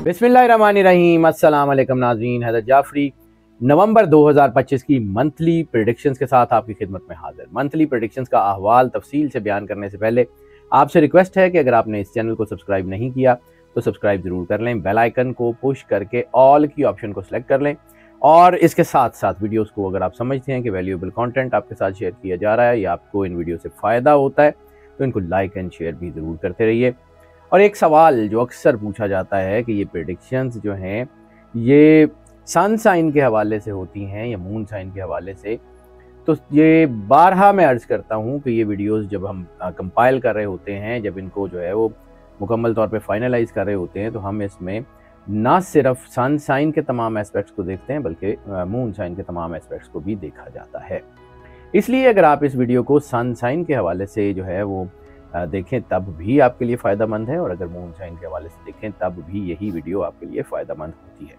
बिस्मिल्लाहिर्रहमानिर्रहीम। अस्सलाम वालेकुम नाज़रीन, हैदर जाफरी नवंबर 2025 की मंथली प्रेडिक्शंस के साथ आपकी खिदमत में हाजिर। मंथली प्रेडिक्शंस का अहवाल तफसील से बयान करने से पहले आपसे रिक्वेस्ट है कि अगर आपने इस चैनल को सब्सक्राइब नहीं किया तो सब्सक्राइब ज़रूर कर लें, बेल आइकन को पुश करके ऑल की ऑप्शन को सिलेक्ट कर लें और इसके साथ साथ वीडियोस को अगर आप समझते हैं कि वैल्यूएबल कंटेंट आपके साथ शेयर किया जा रहा है या आपको इन वीडियो से फ़ायदा होता है तो इनको लाइक एंड शेयर भी ज़रूर करते रहिए। और एक सवाल जो अक्सर पूछा जाता है कि ये प्रेडिक्शंस जो हैं ये सन साइन के हवाले से होती हैं या मून साइन के हवाले से, तो ये बारहा मैं अर्ज़ करता हूँ कि ये वीडियोस जब हम कंपाइल कर रहे होते हैं, जब इनको जो है वो मुकम्मल तौर पे फाइनलाइज कर रहे होते हैं, तो हम इसमें ना सिर्फ सन साइन के तमाम एस्पेक्ट्स को देखते हैं बल्कि मून साइन के तमाम एस्पेक्ट्स को भी देखा जाता है। इसलिए अगर आप इस वीडियो को सन साइन के हवाले से जो है वो देखें तब भी आपके लिए फ़ायदामंद है और अगर मून साइन के हवाले से देखें तब भी यही वीडियो आपके लिए फ़ायदामंद होती है।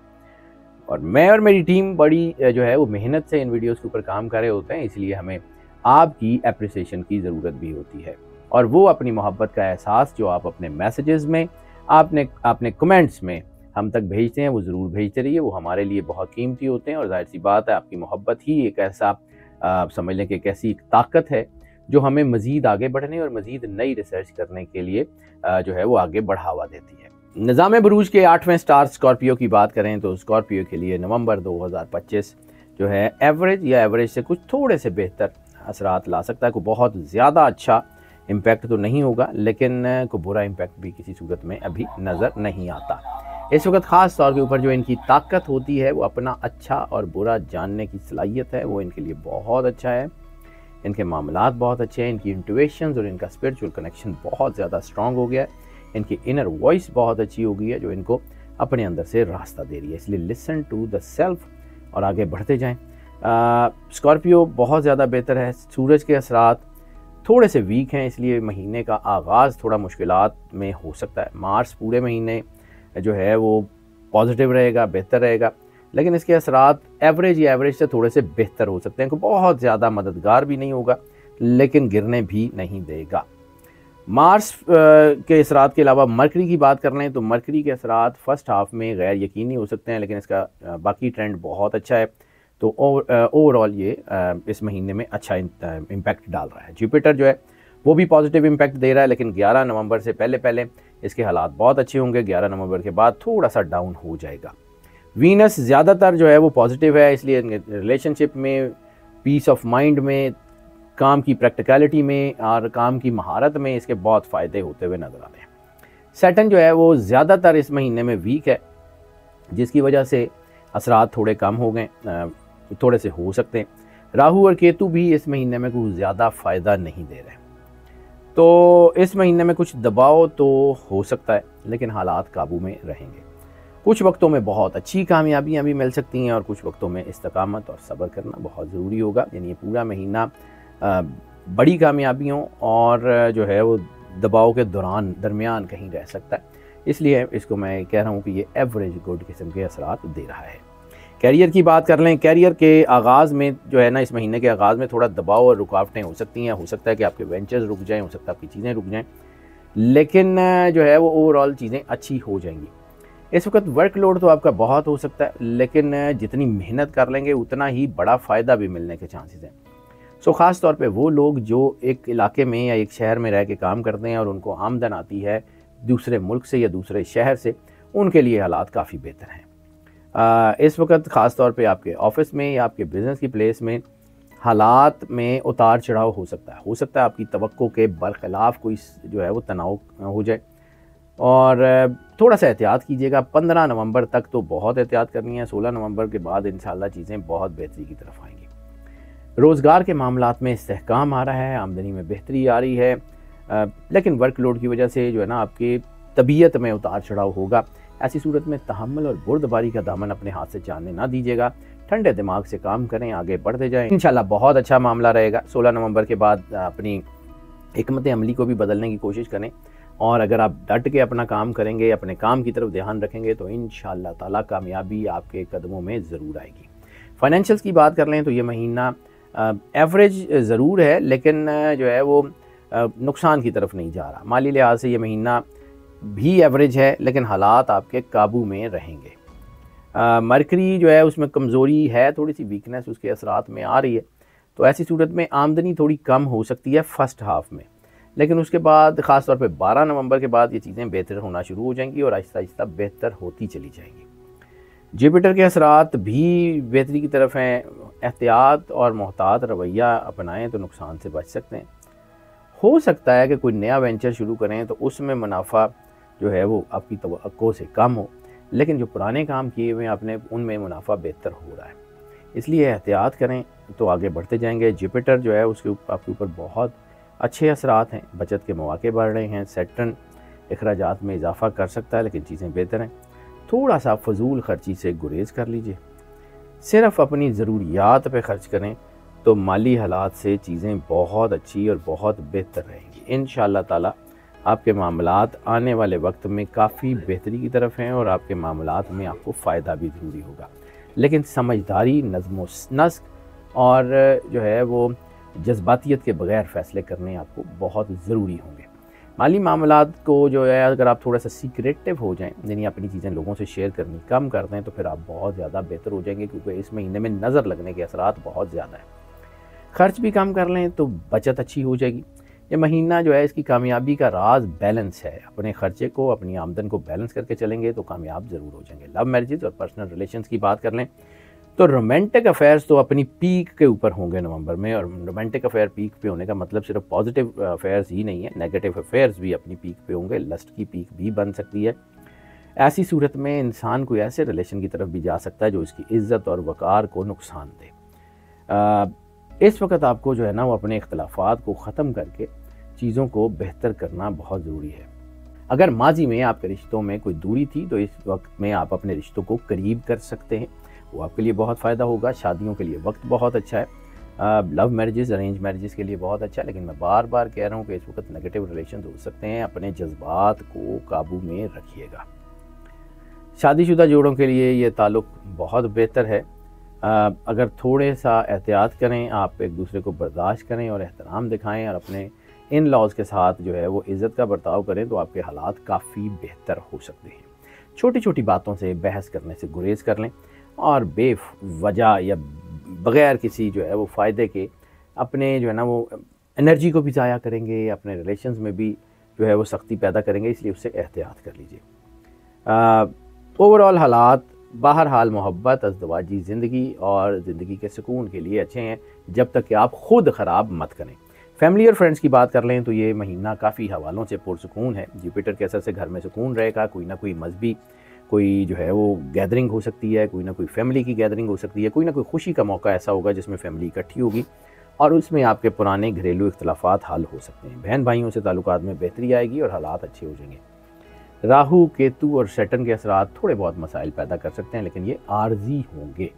और मैं और मेरी टीम बड़ी जो है वो मेहनत से इन वीडियोस के ऊपर काम कर रहे होते हैं, इसलिए हमें आपकी एप्रिसिएशन की ज़रूरत भी होती है और वो अपनी मोहब्बत का एहसास जो आप अपने मैसेजेस में आपने कमेंट्स में हम तक भेजते हैं वो ज़रूर भेजते रहिए। वो हमारे लिए बहुत कीमती होते हैं और जाहिर सी बात है आपकी मोहब्बत ही एक ऐसा समझ लें कि एक ऐसी ताकत है जो हमें मज़ीद आगे बढ़ने और मज़ीद नई रिसर्च करने के लिए जो है वो आगे बढ़ावा देती है। निज़ाम बुरूज के 8वें स्टार स्कॉर्पियो की बात करें तो स्कॉर्पियो के लिए नवंबर 2025 जो है एवरेज या एवरेज से कुछ थोड़े से बेहतर असरात ला सकता है। कोई बहुत ज़्यादा अच्छा इम्पैक्ट तो नहीं होगा, लेकिन कोई बुरा इम्पैक्ट भी किसी सूरत में अभी नज़र नहीं आता। इस वक्त ख़ास तौर के ऊपर जो इनकी ताकत होती है वो अपना अच्छा और बुरा जानने की सलाहियत है, वो इनके लिए बहुत अच्छा है। इनके मामलात बहुत अच्छे हैं, इनकी इंट्यूशंस और इनका स्पिरिचुअल कनेक्शन बहुत ज़्यादा स्ट्रॉन्ग हो गया है, इनकी इनर वॉइस बहुत अच्छी हो गई है जो इनको अपने अंदर से रास्ता दे रही है। इसलिए लिसन टू द सेल्फ और आगे बढ़ते जाएं। स्कॉर्पियो बहुत ज़्यादा बेहतर है। सूरज के असरात थोड़े से वीक हैं, इसलिए महीने का आगाज़ थोड़ा मुश्किलात में हो सकता है। मार्च पूरे महीने जो है वो पॉजिटिव रहेगा, बेहतर रहेगा, लेकिन इसके असरात एवरेज या एवरेज से थोड़े से बेहतर हो सकते हैं। बहुत ज़्यादा मददगार भी नहीं होगा लेकिन गिरने भी नहीं देगा। मार्स के असरात के अलावा मरकरी की बात कर लें तो मरकरी के असरात फर्स्ट हाफ में गैर यकीनी हो सकते हैं, लेकिन इसका बाकी ट्रेंड बहुत अच्छा है, तो ओवरऑल ये इस महीने में अच्छा इम्पैक्ट डाल रहा है। जुपिटर जो है वो भी पॉजिटिव इम्पैक्ट दे रहा है, लेकिन 11 नवंबर से पहले इसके हालात बहुत अच्छे होंगे। 11 नवंबर के बाद थोड़ा सा डाउन हो जाएगा। वीनस ज़्यादातर जो है वो पॉजिटिव है, इसलिए रिलेशनशिप में, पीस ऑफ माइंड में, काम की प्रैक्टिकलिटी में और काम की महारत में इसके बहुत फ़ायदे होते हुए नज़र आ रहे हैं। सैटर्न जो है वो ज़्यादातर इस महीने में वीक है, जिसकी वजह से असरात थोड़े कम हो गए, थोड़े से हो सकते हैं। राहु और केतु भी इस महीने में कुछ ज़्यादा फ़ायदा नहीं दे रहे, तो इस महीने में कुछ दबाव तो हो सकता है लेकिन हालात काबू में रहेंगे। कुछ वक्तों में बहुत अच्छी कामयाबियां भी मिल सकती हैं और कुछ वक्तों में इस्तकामत और सब्र करना बहुत ज़रूरी होगा। यानी ये पूरा महीना बड़ी कामयाबियों और जो है वो दबाव के दरमियान कहीं रह सकता है, इसलिए इसको मैं कह रहा हूँ कि ये एवरेज गुड किस्म के असरात दे रहा है। कैरियर की बात कर लें, कैरियर के आगाज़ में जो है ना, इस महीने के आगाज़ में थोड़ा दबाव और रुकावटें हो सकती हैं। हो सकता है कि आपके वेंचर्स रुक जाएँ, हो सकता है आपकी चीज़ें रुक जाएँ, लेकिन जो है वो ओवरऑल चीज़ें अच्छी हो जाएंगी। इस वक्त वर्कलोड तो आपका बहुत हो सकता है, लेकिन जितनी मेहनत कर लेंगे उतना ही बड़ा फ़ायदा भी मिलने के चांसेस हैं। सो ख़ास तौर पे वो लोग जो एक इलाके में या एक शहर में रह के काम करते हैं और उनको आमदन आती है दूसरे मुल्क से या दूसरे शहर से, उनके लिए हालात काफ़ी बेहतर हैं। इस वक्त ख़ास तौर पे आपके ऑफिस में या आपके बिज़नेस की प्लेस में हालात में उतार चढ़ाव हो सकता है। हो सकता है आपकी तवक्को के बरखिलाफ़ कोई जो है वो तनाव हो जाए और थोड़ा सा एहतियात कीजिएगा। 15 नवंबर तक तो बहुत एहतियात करनी है, 16 नवंबर के बाद इंशाल्लाह चीज़ें बहुत बेहतरी की तरफ आएंगी। रोज़गार के मामलात में इस्तेहकाम आ रहा है, आमदनी में बेहतरी आ रही है, लेकिन वर्कलोड की वजह से जो है ना आपकी तबीयत में उतार चढ़ाव होगा। ऐसी सूरत में तहम्मुल और बुर्दबारी का दामन अपने हाथ से जाने ना दीजिएगा, ठंडे दिमाग से काम करें, आगे बढ़ते जाएं। इंशाल्लाह बहुत अच्छा मामला रहेगा। 16 नवंबर के बाद अपनी हिकमत अमली को भी बदलने की कोशिश करें और अगर आप डट के अपना काम करेंगे, अपने काम की तरफ ध्यान रखेंगे तो इंशाअल्लाह ताला कामयाबी आपके कदमों में ज़रूर आएगी। फाइनेंशियल्स की बात कर लें तो ये महीना एवरेज ज़रूर है, लेकिन जो है वो नुकसान की तरफ नहीं जा रहा। माली लिहाज से ये महीना भी एवरेज है, लेकिन हालात आपके काबू में रहेंगे। मरकरी जो है उसमें कमज़ोरी है, थोड़ी सी वीकनेस उसके असरात में आ रही है, तो ऐसी सूरत में आमदनी थोड़ी कम हो सकती है फर्स्ट हाफ में, लेकिन उसके बाद ख़ास तौर पे 12 नवंबर के बाद ये चीज़ें बेहतर होना शुरू हो जाएंगी और आहिस्ता आहिस्ता बेहतर होती चली जाएंगी। जुपिटर के असरात भी बेहतरी की तरफ हैं। एहतियात और मोहतात रवैया अपनाएं तो नुकसान से बच सकते हैं। हो सकता है कि कोई नया वेंचर शुरू करें तो उसमें मुनाफा जो है वो आपकी तवक्को से कम हो, लेकिन जो पुराने काम किए हुए हैं आपने उनमें मुनाफा बेहतर हो रहा है, इसलिए एहतियात करें तो आगे बढ़ते जाएंगे। जुपिटर जो है उसके आपके ऊपर बहुत अच्छे असरात हैं, बचत के मौके बढ़ रहे हैं। सैटर्न अखराजात में इजाफा कर सकता है, लेकिन चीज़ें बेहतर हैं। थोड़ा सा फजूल खर्ची से गुरेज कर लीजिए, सिर्फ अपनी ज़रूरियात पे खर्च करें तो माली हालात से चीज़ें बहुत अच्छी और बहुत बेहतर रहेंगी। इंशाअल्लाह ताला आपके मामलात आने वाले वक्त में काफ़ी बेहतरी की तरफ हैं और आपके मामलात में आपको फ़ायदा भी ज़रूरी होगा, लेकिन समझदारी, नज़्म नस्क और जो है वो जज्बातियत के बगैर फ़ैसले करने आपको बहुत ज़रूरी होंगे। माली मामलात को जो है अगर आप थोड़ा सा सीक्रेटिव हो जाएं, यानी अपनी चीज़ें लोगों से शेयर करनी कम कर दें, तो फिर आप बहुत ज़्यादा बेहतर हो जाएंगे, क्योंकि इस महीने में नज़र लगने के असरात बहुत ज़्यादा है। खर्च भी कम कर लें तो बचत अच्छी हो जाएगी। ये महीना जो है इसकी कामयाबी का राज बैलेंस है। अपने खर्चे को, अपनी आमदन को बैलेंस करके चलेंगे तो कामयाब ज़रूर हो जाएंगे। लव मैरिजेज और पर्सनल रिलेशंस की बात कर लें तो रोमांटिक अफेयर्स तो अपनी पीक के ऊपर होंगे नवंबर में, और रोमांटिक अफेयर पीक पे होने का मतलब सिर्फ पॉजिटिव अफेयर्स ही नहीं है, नेगेटिव अफेयर्स भी अपनी पीक पे होंगे। लस्ट की पीक भी बन सकती है। ऐसी सूरत में इंसान कोई ऐसे रिलेशन की तरफ भी जा सकता है जो इसकी इज्जत और वक़ार को नुकसान दे। इस वक्त आपको जो है ना वो अपने इख्तलाफात को ख़त्म करके चीज़ों को बेहतर करना बहुत ज़रूरी है। अगर माजी में आपके रिश्तों में कोई दूरी थी तो इस वक्त में आप अपने रिश्तों को करीब कर सकते हैं, वो आपके लिए बहुत फ़ायदा होगा। शादियों के लिए वक्त बहुत अच्छा है। लव मैरिजेस, अरेंज मैरिजेस के लिए बहुत अच्छा है, लेकिन मैं बार बार कह रहा हूँ कि इस वक्त नेगेटिव रिलेशन हो सकते हैं। अपने जज्बात को काबू में रखिएगा। शादीशुदा जोड़ों के लिए ये ताल्लुक़ बहुत बेहतर है। अगर थोड़े सा एहतियात करें, आप एक दूसरे को बर्दाश्त करें और एहतराम दिखाएं और अपने इन लॉज के साथ जो है वो इज़्ज़त का बर्ताव करें तो आपके हालात काफ़ी बेहतर हो सकते हैं। छोटी छोटी बातों से बहस करने से गुरेज कर लें और बेवजह या बग़ैर किसी जो है वो फ़ायदे के अपने जो है ना वो एनर्जी को भी ज़ाया करेंगे, अपने रिलेशंस में भी जो है वो सख्ती पैदा करेंगे, इसलिए उससे एहतियात कर लीजिए। ओवरऑल हालात बहरहाल मोहब्बत, अज़दवाजी ज़िंदगी और ज़िंदगी के सुकून के लिए अच्छे हैं, जब तक कि आप ख़ुद ख़राब मत करें। फैमिली और फ्रेंड्स की बात कर लें तो ये महीना काफ़ी हवालों से पुरसुकून है। जुपिटर के असर से घर में सुकून रहेगा। कोई ना कोई मजहबी कोई जो है वो गैदरिंग हो सकती है, कोई ना कोई फैमिली की गैदरिंग हो सकती है, कोई ना कोई खुशी का मौका ऐसा होगा जिसमें फैमिली इकट्ठी होगी और उसमें आपके पुराने घरेलू इख्तलाफात हल हो सकते हैं। बहन भाइयों से ताल्लुकात में बेहतरी आएगी और हालात अच्छे हो जाएंगे। राहु, केतु और सैटर्न के असरात थोड़े बहुत मसाइल पैदा कर सकते हैं, लेकिन ये आर्जी होंगे।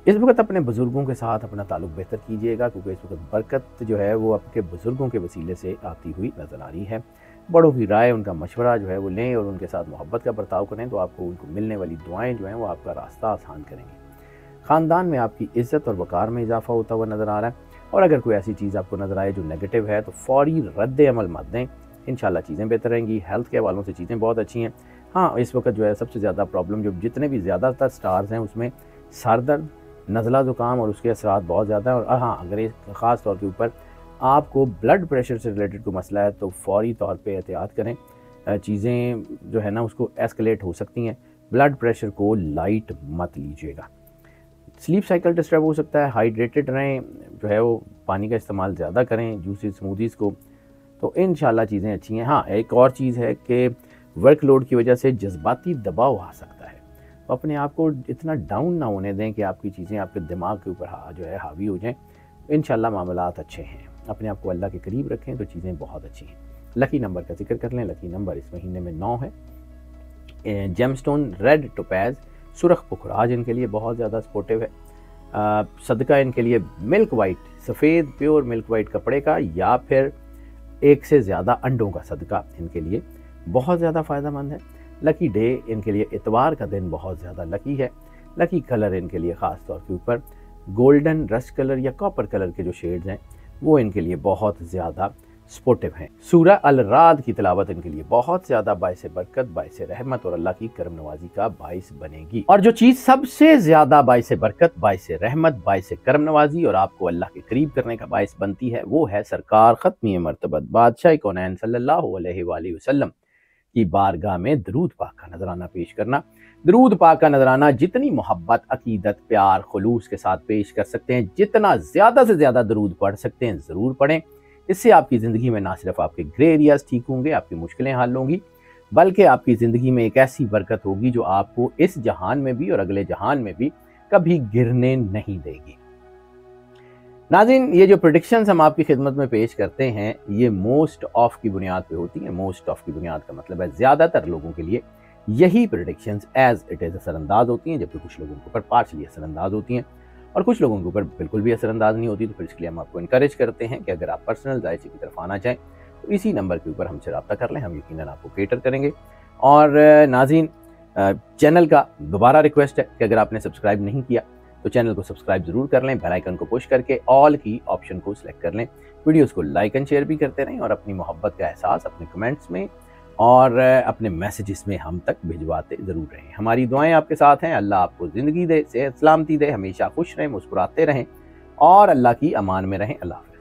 इस वक्त अपने बुज़ुर्गों के साथ अपना ताल्लुक़ बेहतर कीजिएगा, क्योंकि इस वक्त बरकत जो है वो आपके बुज़ुर्गों के वसीले से आती हुई नज़र आ रही है। बड़ों की राय, उनका मशवरा जो है वो लें और उनके साथ मोहब्बत का बर्ताव करें तो आपको उनको मिलने वाली दुआएं जो हैं वो आपका रास्ता आसान करेंगी। ख़ानदान में आपकी इज़्ज़त और वक़ार में इजाफा होता हुआ नज़र आ रहा है, और अगर कोई ऐसी चीज़ आपको नज़र आए जो नेगेटिव है तो फ़ौरी रद्द अमल मत दें। इंशाल्लाह चीज़ें बेहतर रहेंगी। हेल्थ के हवालों से चीज़ें बहुत अच्छी हैं। हाँ, इस वक्त जो है सबसे ज़्यादा प्रॉब्लम जो जितने भी ज़्यादातर स्टार्स हैं उसमें सर दर्द, नज़ला ज़ुकाम और उसके असरात बहुत ज़्यादा है। और हाँ, अगर एक ख़ास तौर के ऊपर आपको ब्लड प्रेशर से रिलेटेड कोई मसला है तो फ़ौरी तौर पे एहतियात करें। चीज़ें जो है ना उसको एस्केलेट हो सकती हैं। ब्लड प्रेशर को लाइट मत लीजिएगा। स्लीप साइकिल डिस्टर्ब हो सकता है। हाइड्रेटेड रहें, जो है वो पानी का इस्तेमाल ज़्यादा करें, जूसेस स्मूदीज़ को, तो इंशाल्लाह चीज़ें अच्छी हैं। हाँ, एक और चीज़ है कि वर्कलोड की वजह से जज्बाती दबाव आ सकता है, तो अपने आप को इतना डाउन ना होने दें कि आपकी चीज़ें आपके दिमाग के ऊपर जो है हावी हो जाएं। इंशाल्लाह मामलात अच्छे हैं। अपने आप को अल्लाह के करीब रखें तो चीज़ें बहुत अच्छी हैं। लकी नंबर का जिक्र कर लें। लकी नंबर इस महीने में 9 है। जेमस्टोन रेड टोपैज़, सुरख पुखराज इनके लिए बहुत ज़्यादा सपोर्टिव है। सदका इनके लिए मिल्क वाइट, सफ़ेद प्योर मिल्क वाइट कपड़े का या फिर एक से ज़्यादा अंडों का सदका इनके लिए बहुत ज़्यादा फ़ायदेमंद है। लकी डे इनके लिए इतवार का दिन बहुत ज़्यादा लकी है। लकी कलर इनके लिए ख़ास तौर के ऊपर गोल्डन, रस्ट कलर या कॉपर कलर के जो शेड्स हैं वो इनके लिए बहुत ज़्यादा सपोर्टिव हैं। सूरह अल राद की तिलावत इनके लिए बहुत ज़्यादा बाइस बरकत, बाइस रहमत और अल्लाह की करम नवाजी का बाइस बनेगी। और जो चीज़ सबसे ज़्यादा बाइस बरकत, बाइस रहमत, बाइस करम नवाजी और आपको अल्लाह के करीब करने का बाइस बनती है, वो है सरकार ख़त्मी मर्तबत बादशाह कौनैन सल्लल्लाहु अलैहि वसल्लम की बारगाह में दरूद पाक का नजराना पेश करना। दरूद पाक का नजराना जितनी मोहब्बत, अकीदत, प्यार, खुलूस के साथ पेश कर सकते हैं, जितना ज़्यादा से ज़्यादा दरूद पढ़ सकते हैं ज़रूर पढ़ें। इससे आपकी ज़िंदगी में ना सिर्फ आपके ग्रे एरियाज ठीक होंगे, आपकी मुश्किलें हल होंगी, बल्कि आपकी ज़िंदगी में एक ऐसी बरकत होगी जो आपको इस जहान में भी और अगले जहान में भी कभी गिरने नहीं देगी। नाज़रीन, ये जो प्रेडिक्शंस हम आपकी खिदमत में पेश करते हैं, ये मोस्ट ऑफ की बुनियाद पे होती हैं। मोस्ट ऑफ की बुनियाद का मतलब है ज़्यादातर लोगों के लिए यही प्रेडिक्शंस एज इट इज़ असरअंदाज होती हैं, जबकि कुछ लोगों के ऊपर पार्शली असरअंदाज होती हैं और कुछ लोगों के ऊपर बिल्कुल भी असरअंदाज नहीं होती। तो फिर इसके लिए हम आपको इनकरेज करते हैं कि अगर आप पर्सनल जायचे की तरफ आना चाहें तो इसी नंबर के ऊपर हमसे रब्ता कर लें, हम यकीनन आपको केटर करेंगे। और नाज़रीन, चैनल का दोबारा रिक्वेस्ट है कि अगर आपने सब्सक्राइब नहीं किया तो चैनल को सब्सक्राइब जरूर कर लें, बेल आइकन को पुश करके ऑल की ऑप्शन को सिलेक्ट कर लें। वीडियोस को लाइक एंड शेयर भी करते रहें और अपनी मोहब्बत का एहसास अपने कमेंट्स में और अपने मैसेजेस में हम तक भिजवाते ज़रूर रहें। हमारी दुआएं आपके साथ हैं। अल्लाह आपको ज़िंदगी दे, सेहत सलामती दे, हमेशा खुश रहें, मुस्कुराते रहें और अल्लाह की अमान में रहें। अल्लाह हाफ़िज़।